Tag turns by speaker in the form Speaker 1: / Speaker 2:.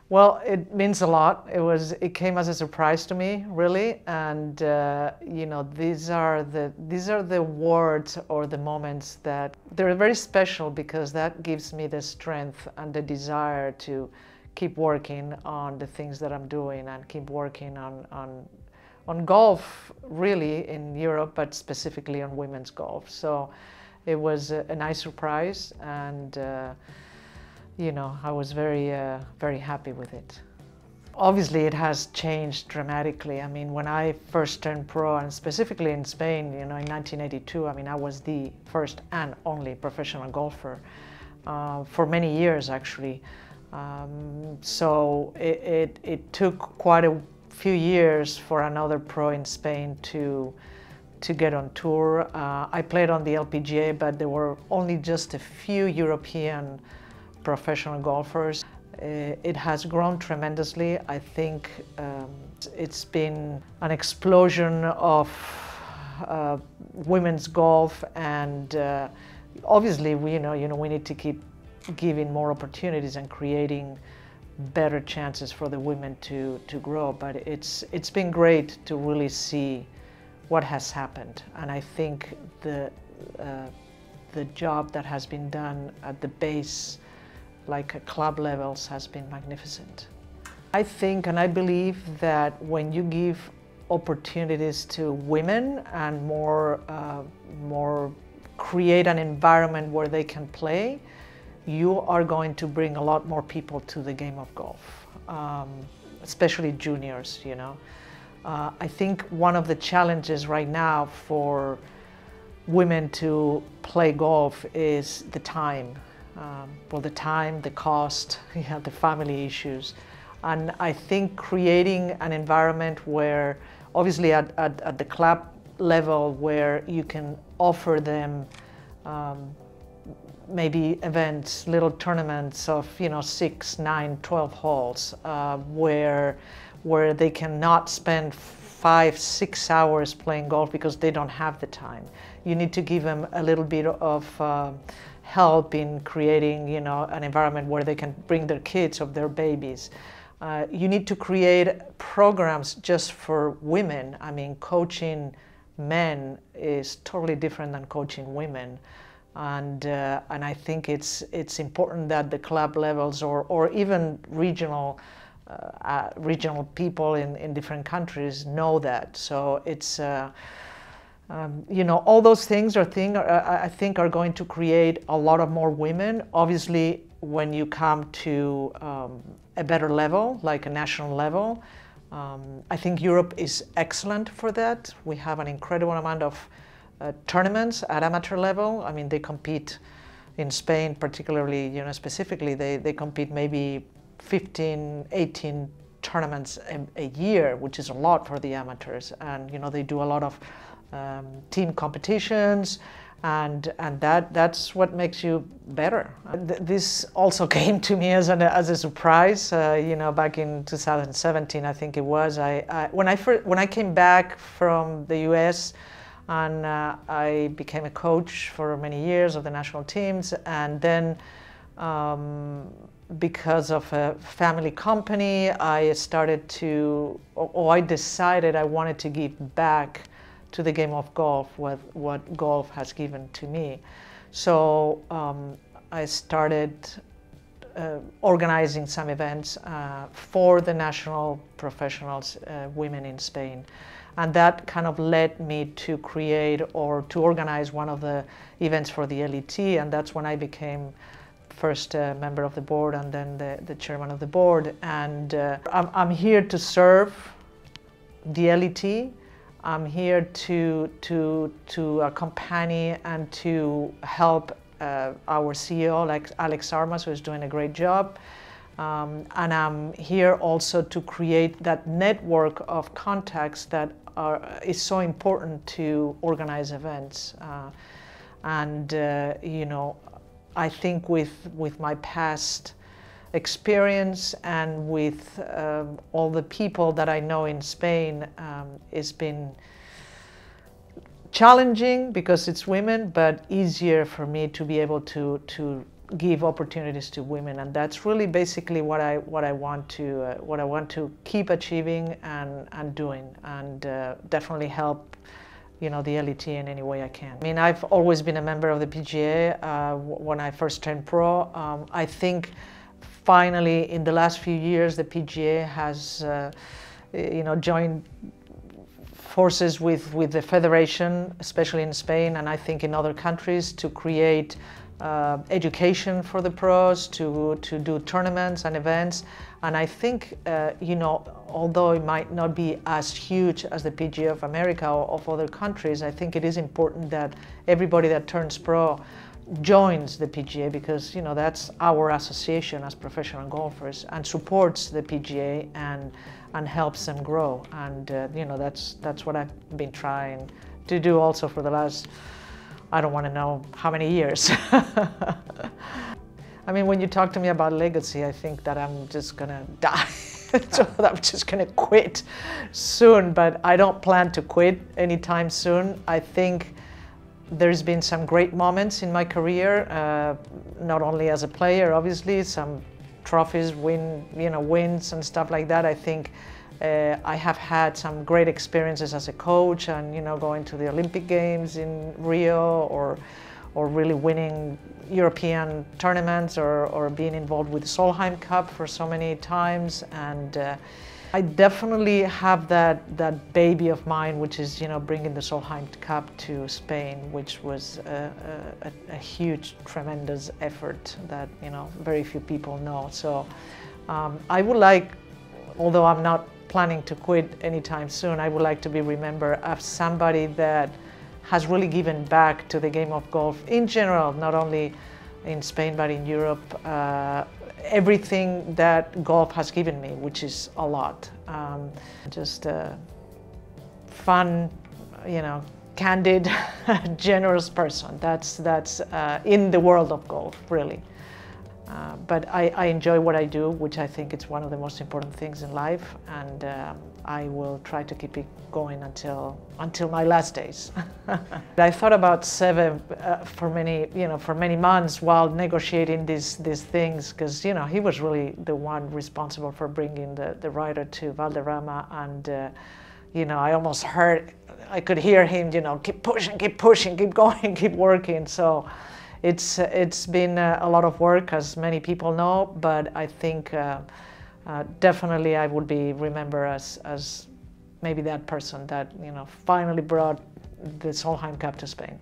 Speaker 1: Well, it means a lot. It came as a surprise to me, really, and you know, these are the words or the moments that they're very special, because that gives me the strength and the desire to keep working on the things that I'm doing and keep working on golf, really, in Europe, but specifically on women's golf. So it was a nice surprise, and you know, I was very happy with it. Obviously, it has changed dramatically. I mean, when I first turned pro, and specifically in Spain, you know, in 1982, I mean, I was the first and only professional golfer for many years, actually. So it took quite a few years for another pro in Spain to get on tour. I played on the LPGA, but there were only just a few European professional golfers. It has grown tremendously. I think it's been an explosion of women's golf, and obviously we need to keep giving more opportunities and creating better chances for the women to grow. But it's been great to really see what has happened, and I think the job that has been done at the base, like at club levels, has been magnificent. I think and I believe that when you give opportunities to women and more create an environment where they can play, you are going to bring a lot more people to the game of golf, especially juniors, you know. I think one of the challenges right now for women to play golf is the time. Well, the time, the cost, the family issues. And I think creating an environment where, obviously at the club level, where you can offer them maybe events, little tournaments of 6, 9, 12 holes, where they cannot spend 5, 6 hours playing golf because they don't have the time. You need to give them a little bit of help in creating, an environment where they can bring their kids or their babies. You need to create programs just for women. I mean, coaching men is totally different than coaching women. And I think it's important that the club levels or even regional people in different countries know that. So it's all those things I think are going to create a lot of more women. Obviously, when you come to a better level, like a national level, I think Europe is excellent for that. We have an incredible amount of tournaments at amateur level. I mean, they compete in Spain, particularly, specifically, they compete maybe 15, 18 tournaments a year, which is a lot for the amateurs. And, they do a lot of team competitions, and that's what makes you better. This also came to me as a surprise, back in 2017, I think it was. When I came back from the US, and I became a coach for many years of the national teams, and then because of a family company, I decided I wanted to give back to the game of golf what golf has given to me. So I started organizing some events for the national professionals, women in Spain. And that kind of led me to create or to organize one of the events for the LET, and that's when I became first member of the board and then the chairman of the board. And I'm here to serve the LET. I'm here to accompany and to help our CEO, like Alex Armas, who is doing a great job. And I'm here also to create that network of contacts that is so important to organize events. I think with my past experience and with all the people that I know in Spain, it's been challenging because it's women, but easier for me to be able to give opportunities to women, and that's really basically what I want to keep achieving and doing, and definitely help, you know, the LET in any way I can. I mean, I've always been a member of the PGA when I first turned pro. I think finally in the last few years the PGA has you know, joined forces with the federation, especially in Spain and I think in other countries, to create education for the pros, to do tournaments and events. And I think, you know, although it might not be as huge as the PGA of America or of other countries, I think it is important that everybody that turns pro joins the PGA, because, you know, that's our association as professional golfers, and supports the PGA and helps them grow. And you know, that's what I've been trying to do also for the last, I don't want to know how many years. I mean, when you talk to me about legacy, I think that I'm just gonna die. So I'm just gonna quit soon, but I don't plan to quit anytime soon. I think there's been some great moments in my career, not only as a player, obviously, some trophies, wins and stuff like that. I think I have had some great experiences as a coach, and, you know, going to the Olympic Games in Rio, or really winning European tournaments, or being involved with the Solheim Cup for so many times. And I definitely have that baby of mine, which is, you know, bringing the Solheim Cup to Spain, which was a huge, tremendous effort that, you know, very few people know. So I would like, although I'm not planning to quit anytime soon, I would like to be remembered as somebody that has really given back to the game of golf in general, not only in Spain but in Europe. Everything that golf has given me, which is a lot. Just a fun, you know, candid, generous person. That's in the world of golf, really. But I enjoy what I do, which I think it's one of the most important things in life, and I will try to keep it going until my last days. I thought about Seve for many months while negotiating these things, because, you know, he was really the one responsible for bringing the rider to Valderrama, and you know, I could hear him, you know, keep pushing, keep going, keep working. So it's been a lot of work, as many people know, but I think definitely I would be remembered as maybe that person that, you know, finally brought the Solheim Cup to Spain.